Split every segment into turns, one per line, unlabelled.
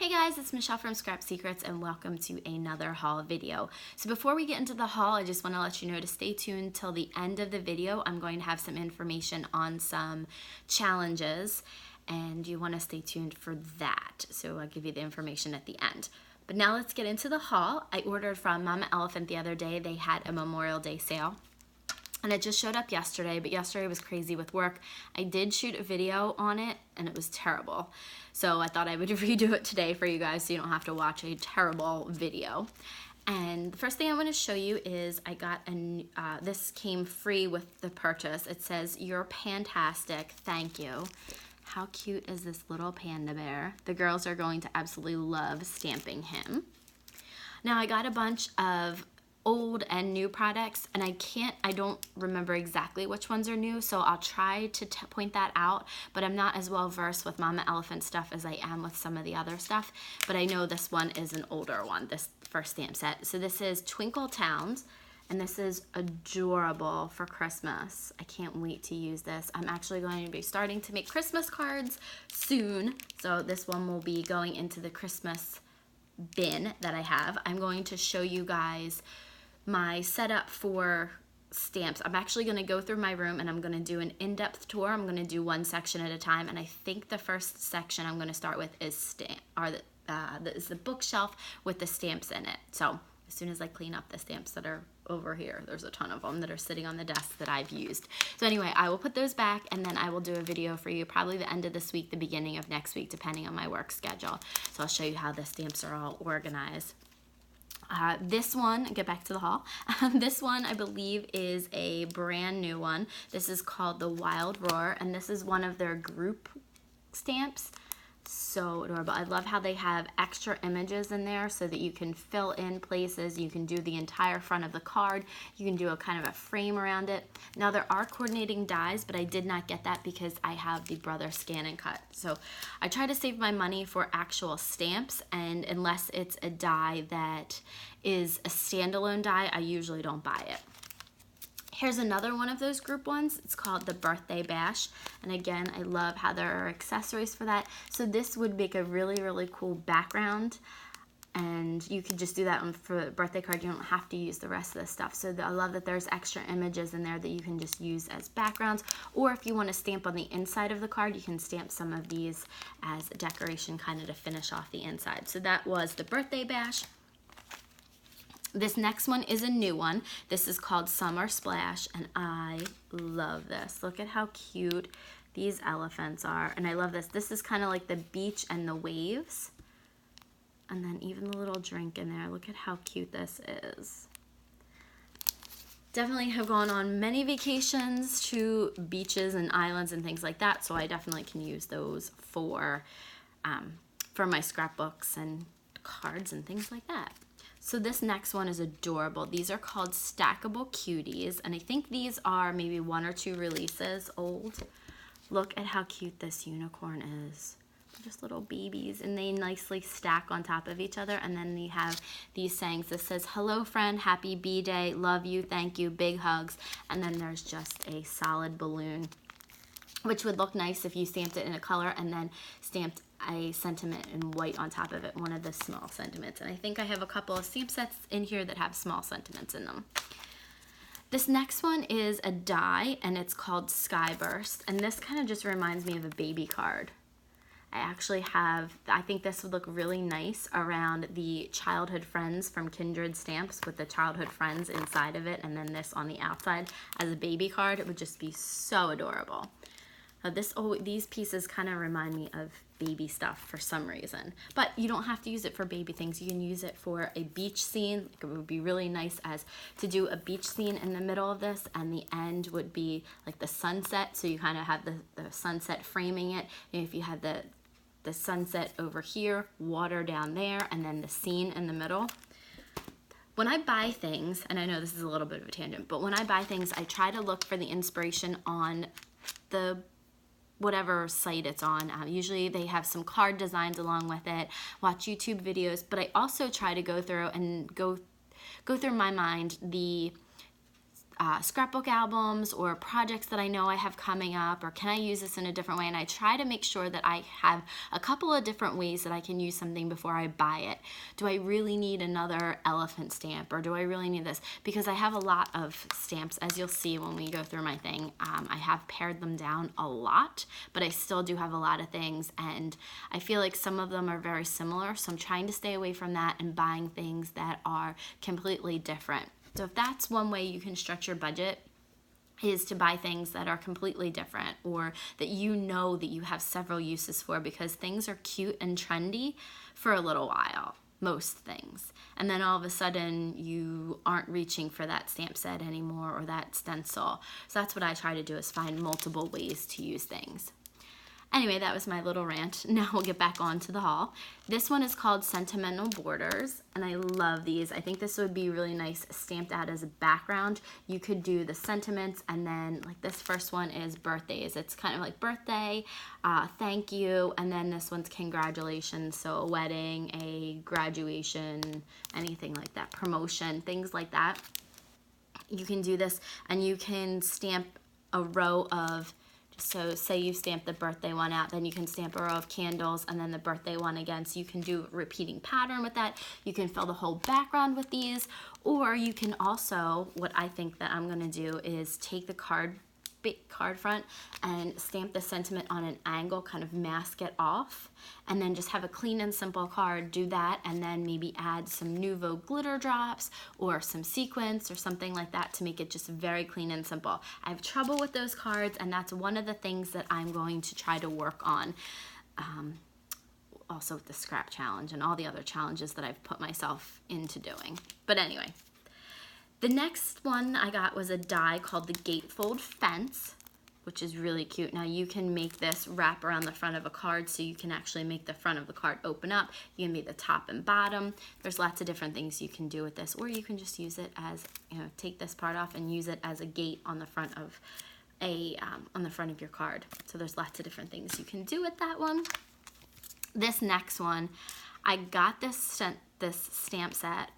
Hey guys, it's Michelle from Scrap Secrets and welcome to another haul video. So before we get into the haul, I just want to let you know to stay tuned till the end of the video. I'm going to have some information on some challenges and you want to stay tuned for that. So I'll give you the information at the end. But now let's get into the haul. I ordered from Mama Elephant the other day. They had a Memorial Day sale. And it just showed up yesterday, but yesterday was crazy with work. I did shoot a video on it, and it was terrible. So I thought I would redo it today for you guys so you don't have to watch a terrible video. And the first thing I want to show you is I got this came free with the purchase. It says, "You're fantastic, thank you." How cute is this little panda bear? The girls are going to absolutely love stamping him. Now I got a bunch of old and new products, and I don't remember exactly which ones are new, so I'll try to point that out, but I'm not as well versed with Mama Elephant stuff as I am with some of the other stuff, but I know this one is an older one, this first stamp set. So this is Twinkle Towns, and this is adorable for Christmas. I can't wait to use this. I'm actually going to be starting to make Christmas cards soon, so this one will be going into the Christmas bin that I have. I'm going to show you guys my setup for stamps. I'm actually going to go through my room and I'm going to do an in-depth tour. I'm going to do one section at a time, and I think the first section I'm going to start with is the bookshelf with the stamps in it. So as soon as I clean up the stamps that are over here, there's a ton of them that are sitting on the desk that I've used. So anyway, I will put those back and then I will do a video for you probably the end of this week, the beginning of next week, depending on my work schedule. So I'll show you how the stamps are all organized. This one, get back to the haul. This one I believe is a brand new one. This is called the Wild Roar, and this is one of their group stamps. So adorable. I love how they have extra images in there so that you can fill in places. You can do the entire front of the card. You can do a kind of a frame around it. Now there are coordinating dies, but I did not get that because I have the Brother Scan and Cut. So I try to save my money for actual stamps, and unless it's a die that is a standalone die, I usually don't buy it. Here's another one of those group ones. It's called the Birthday Bash. And again, I love how there are accessories for that. So this would make a really, really cool background. And you could just do that for a birthday card. You don't have to use the rest of the stuff. So I love that there's extra images in there that you can just use as backgrounds. Or if you want to stamp on the inside of the card, you can stamp some of these as a decoration kind of to finish off the inside. So that was the Birthday Bash. This next one is a new one. This is called Summer Splash, and I love this. Look at how cute these elephants are, and I love this. This is kind of like the beach and the waves, and then even the little drink in there. Look at how cute this is. Definitely have gone on many vacations to beaches and islands and things like that, so I definitely can use those for my scrapbooks and cards and things like that. So this next one is adorable. These are called Stackable Cuties, and I think these are maybe 1 or 2 releases old. Look at how cute this unicorn is. They're just little babies, and they nicely stack on top of each other, and then they have these sayings. This says, "Hello friend, happy B-Day, love you, thank you, big hugs," and then there's just a solid balloon, which would look nice if you stamped it in a color and then stamped a sentiment in white on top of it, one of the small sentiments. And I think I have a couple of stamp sets in here that have small sentiments in them. This next one is a die, and it's called Skyburst, and this kind of just reminds me of a baby card. I think this would look really nice around the childhood friends from Kindred Stamps with the childhood friends inside of it, and then this on the outside as a baby card. It would just be so adorable. These pieces kind of remind me of baby stuff for some reason, but you don't have to use it for baby things. You can use it for a beach scene. It would be really nice to do a beach scene in the middle of this, and the end would be like the sunset, so you kind of have the sunset framing it. And if you had the sunset over here, water down there, and then the scene in the middle. When I buy things, and I know this is a little bit of a tangent, but when I buy things, I try to look for the inspiration on the whatever site it's on. Usually they have some card designs along with it, watch YouTube videos, but I also try to go through my mind the scrapbook albums or projects that I know I have coming up, or can I use this in a different way? And I try to make sure that I have a couple of different ways that I can use something before I buy it. Do I really need another elephant stamp, or do I really need this? Because I have a lot of stamps, as you'll see when we go through my thing. I have pared them down a lot, but I still do have a lot of things, and I feel like some of them are very similar, so I'm trying to stay away from that and buying things that are completely different. So if that's one way you can stretch your budget, is to buy things that are completely different, or that you know that you have several uses for, because things are cute and trendy for a little while, most things. And then all of a sudden you aren't reaching for that stamp set anymore or that stencil. So that's what I try to do, is find multiple ways to use things. Anyway, that was my little rant. Now we'll get back on to the haul. This one is called Sentimental Borders, and I love these. I think this would be really nice stamped out as a background. You could do the sentiments, and then like this first one is birthdays. It's kind of like birthday, thank you, and then this one's congratulations. So a wedding, a graduation, anything like that, promotion, things like that. You can do this, and you can stamp a row of, so say you stamp the birthday one out, then you can stamp a row of candles and then the birthday one again. So you can do a repeating pattern with that. You can fill the whole background with these, or you can also, what I think that I'm gonna do is take the card front and stamp the sentiment on an angle, kind of mask it off, and then just have a clean and simple card. Do that, and then maybe add some Nouveau glitter drops or some sequins or something like that to make it just very clean and simple. I have trouble with those cards, and that's one of the things that I'm going to try to work on. Also with the scrap challenge and all the other challenges that I've put myself into doing. But anyway, the next one I got was a die called the Gatefold Fence, which is really cute. Now you can make this wrap around the front of a card, so you can actually make the front of the card open up. You can make the top and bottom. There's lots of different things you can do with this, or you can just use it as, you know, take this part off and use it as a gate on the front of your card. So there's lots of different things you can do with that one. This next one, I got this stamp set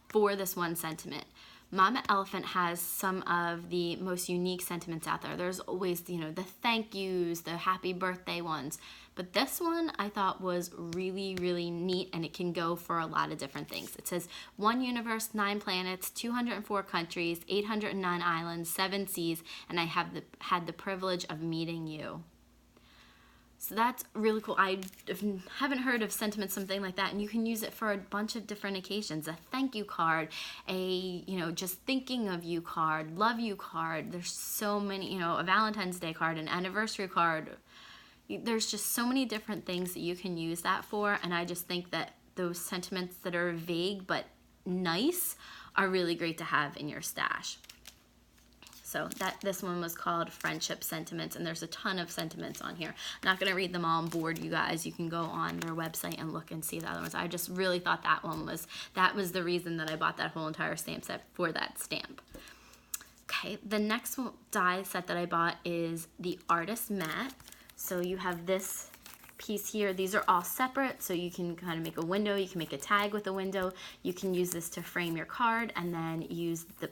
for this one sentiment. Mama Elephant has some of the most unique sentiments out there. There's always, you know, the thank yous, the happy birthday ones. But this one I thought was really, really neat, and it can go for a lot of different things. It says 1 universe, 9 planets, 204 countries, 809 islands, 7 seas, and I have had the privilege of meeting you. So that's really cool. I haven't heard of sentiments, something like that, and you can use it for a bunch of different occasions. A thank you card, just thinking of you card, love you card. There's so many, a Valentine's Day card, an anniversary card. There's just so many different things that you can use that for, and I just think that those sentiments that are vague but nice are really great to have in your stash. So this one was called Friendship Sentiments, and there's a ton of sentiments on here. I'm not gonna read them all and board you guys. You can go on their website and look and see the other ones. I just really thought that was the reason that I bought that whole entire stamp set, for that stamp. Okay, the next die set that I bought is the Artist Mat. So you have this piece here. These are all separate, so you can kind of make a window, you can make a tag with a window, you can use this to frame your card, and then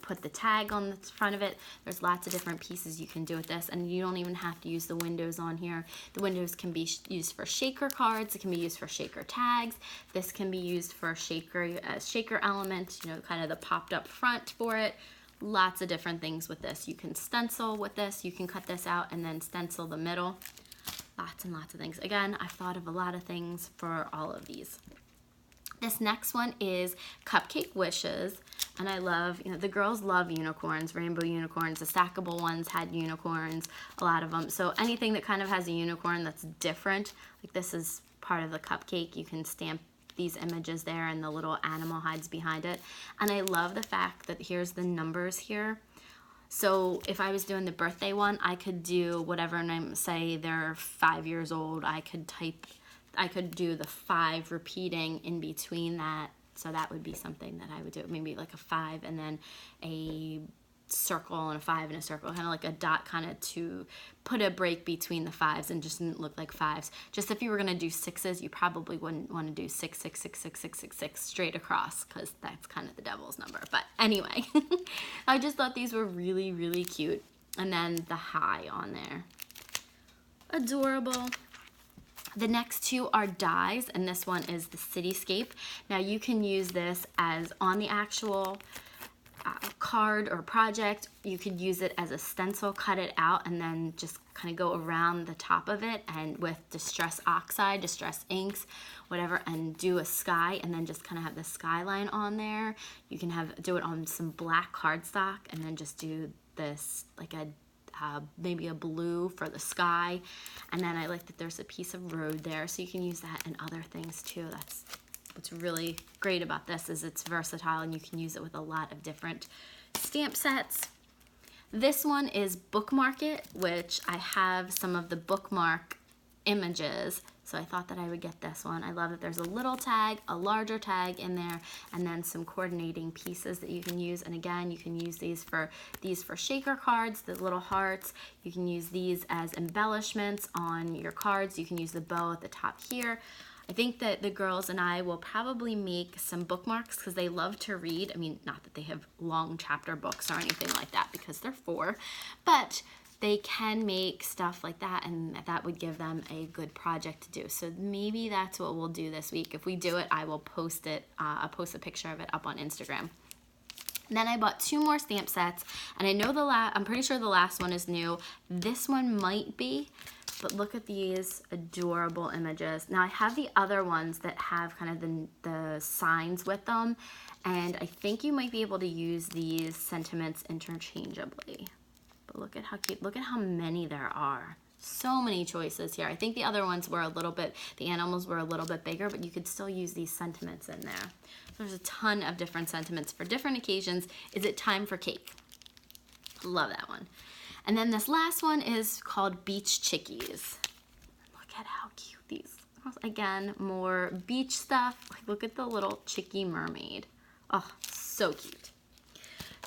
put the tag on the front of it. There's lots of different pieces you can do with this, and you don't even have to use the windows on here. The windows can be used for shaker cards, it can be used for shaker tags, this can be used for shaker element, kind of the popped up front for it. Lots of different things with this. You can stencil with this, you can cut this out and then stencil the middle. Lots and lots of things. Again, I've thought of a lot of things for all of these. This next one is Cupcake Wishes, and I love, the girls love unicorns, rainbow unicorns. The stackable ones had unicorns, a lot of them. So anything that kind of has a unicorn that's different, like this is part of the cupcake, you can stamp these images there and the little animal hides behind it. And I love the fact that here's the numbers here. So if I was doing the birthday one, I could do whatever name, say they're 5 years old, I could do the 5 repeating in between that. So that would be something that I would do. Maybe like a 5 and then a circle and a 5 and a circle, kind of like a dot, kind of to put a break between the 5s and just didn't look like 5s. Just if you were going to do 6s, you probably wouldn't want to do 6, 6, 6, 6, 6, 6, 6 straight across, because that's kind of the devil's number. But anyway, I just thought these were really, really cute. And then the high on there. Adorable. The next two are dies, and this one is the cityscape. Now you can use this as on the actual card or project. You could use it as a stencil, cut it out, and then just kind of go around the top of it, and with distress oxide, distress inks, whatever, and do a sky, and then just kind of have the skyline on there. You can do it on some black cardstock, and then just do this like a maybe a blue for the sky. And then I like that there's a piece of road there, so you can use that in other things too. That's what's really great about this, is it's versatile and you can use it with a lot of different stamp sets. This one is Bookmark It, which I have some of the bookmark images, so I thought that I would get this one. I love that there's a little tag, a larger tag in there, and then some coordinating pieces that you can use. And again, you can use these for shaker cards, the little hearts. You can use these as embellishments on your cards. You can use the bow at the top here. I think that the girls and I will probably make some bookmarks because they love to read. I mean, not that they have long chapter books or anything like that because they're 4, but they can make stuff like that, and that would give them a good project to do. So maybe that's what we'll do this week. If we do it, I will post it. I'll post a picture of it up on Instagram. And then I bought 2 more stamp sets, and I know I'm pretty sure the last one is new. This one might be, but look at these adorable images. Now I have the other ones that have kind of the signs with them, and I think you might be able to use these sentiments interchangeably. But look at how cute, look at how many there are. So many choices here. I think the other ones were the animals were a little bit bigger, but you could still use these sentiments in there. There's a ton of different sentiments for different occasions. Is it time for cake? Love that one. And then this last one is called Beach Chickies. Look at how cute these are. Again, more beach stuff. Like, look at the little chickie mermaid. Oh, so cute.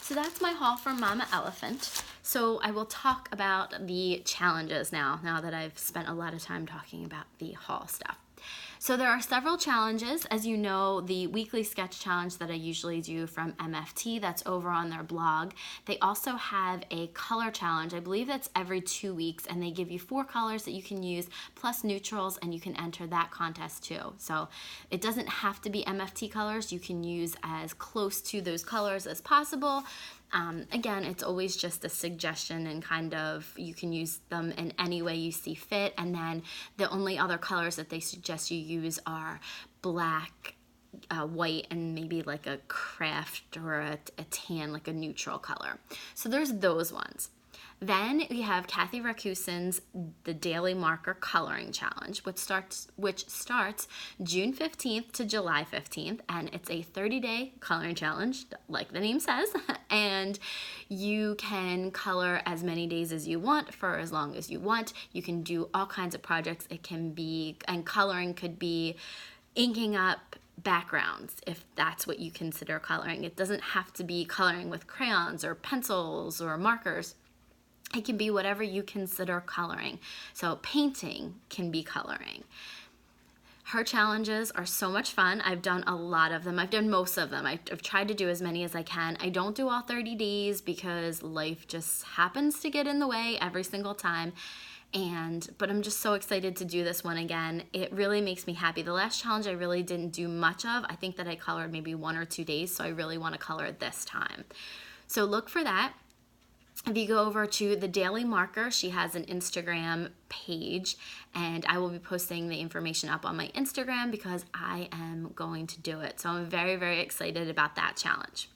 So that's my haul from Mama Elephant. So I will talk about the challenges now that I've spent a lot of time talking about the haul stuff. So there are several challenges. As you know, the weekly sketch challenge that I usually do from MFT, that's over on their blog. They also have a color challenge. I believe that's every 2 weeks, and they give you 4 colors that you can use, plus neutrals, and you can enter that contest too. So it doesn't have to be MFT colors. You can use as close to those colors as possible. Again, it's always just a suggestion, and kind of you can use them in any way you see fit. And then the only other colors that they suggest you use are black, white, and maybe like a craft or a tan, like a neutral color. So there's those ones. Then we have Kathy Rakusin's The Daily Marker Coloring Challenge, which starts June 15th to July 15th, and it's a 30-day coloring challenge, like the name says, and you can color as many days as you want for as long as you want. You can do all kinds of projects. It can be, and coloring could be inking up backgrounds, if that's what you consider coloring. It doesn't have to be coloring with crayons or pencils or markers. It can be whatever you consider coloring. So painting can be coloring. Her challenges are so much fun. I've done a lot of them. I've done most of them. I've tried to do as many as I can. I don't do all 30 days because life just happens to get in the way every single time. But I'm just so excited to do this one again. It really makes me happy. The last challenge I really didn't do much of. I think that I colored maybe 1 or 2 days, so I really want to color it this time. So look for that. If you go over to The Daily Marker, she has an Instagram page, and I will be posting the information up on my Instagram because I am going to do it. So I'm very, very excited about that challenge.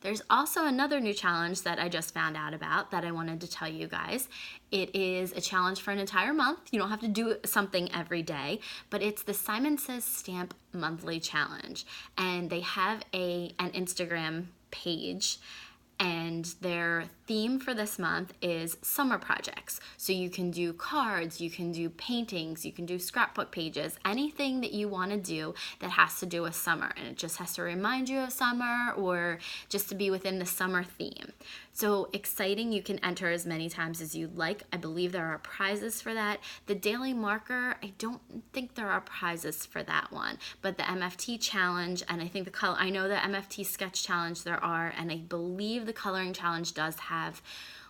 There's also another new challenge that I just found out about that I wanted to tell you guys. It is a challenge for an entire month. You don't have to do something every day, but it's the Simon Says Stamp Monthly Challenge. And they have an Instagram page, and their theme for this month is summer projects. So you can do cards, you can do paintings, you can do scrapbook pages, anything that you want to do that has to do with summer, and it just has to remind you of summer or just to be within the summer theme. So exciting. You can enter as many times as you'd like. I believe there are prizes for that. The daily marker, I don't think there are prizes for that one, but the MFT challenge, and I think I know the MFT sketch challenge there are, and I believe the coloring challenge does have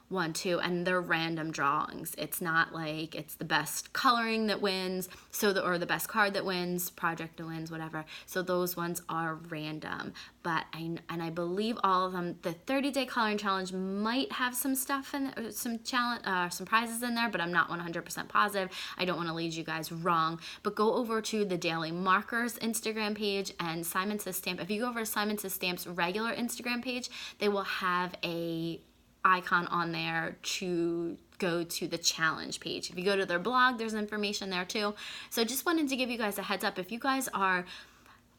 one too, and they're random drawings. It's not like it's the best coloring that wins, or the best card that wins, project that wins, whatever. So those ones are random, but I believe all of them. The 30-day coloring challenge might have some stuff in some prizes in there, but I'm not 100% positive. I don't want to lead you guys wrong. But go over to the Daily Markers Instagram page and Simon Says Stamp. If you go over to Simon Says Stamp's regular Instagram page, they will have a icon on there to go to the challenge page. If you go to their blog, there's information there too. So just wanted to give you guys a heads up. If you guys are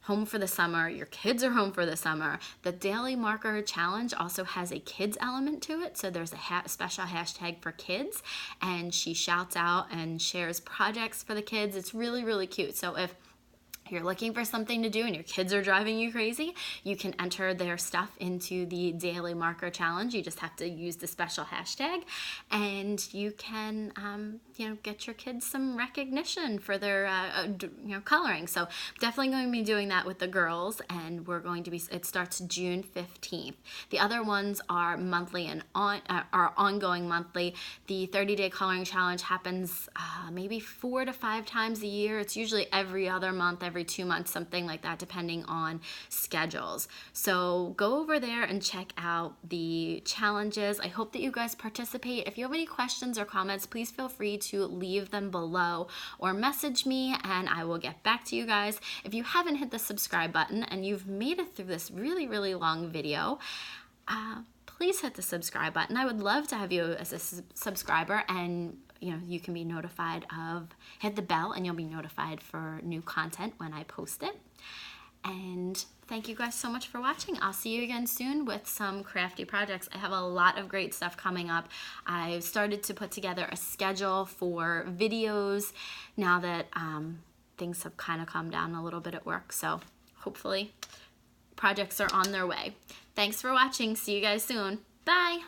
home for the summer, your kids are home for the summer, the Daily Marker Challenge also has a kids element to it. So there's a special hashtag for kids, and she shouts out and shares projects for the kids. It's really, really cute. So if you're looking for something to do and your kids are driving you crazy, you can enter their stuff into the Daily Marker Challenge. You just have to use the special hashtag, and you can get your kids some recognition for their coloring. So definitely going to be doing that with the girls, and it starts June 15th. The other ones are monthly and are ongoing monthly. The 30-day coloring challenge happens maybe 4 to 5 times a year. It's usually every other month, every 2 months, something like that, depending on schedules. So go over there and check out the challenges. I hope that you guys participate. If you have any questions or comments, please feel free to leave them below or message me, and I will get back to you guys. If you haven't hit the subscribe button and you've made it through this really, really long video, please hit the subscribe button. I would love to have you as a subscriber, and you can be notified hit the bell and you'll be notified for new content when I post it. And thank you guys so much for watching. I'll see you again soon with some crafty projects. I have a lot of great stuff coming up. I've started to put together a schedule for videos now that things have kind of calmed down a little bit at work. So hopefully projects are on their way. Thanks for watching. See you guys soon. Bye.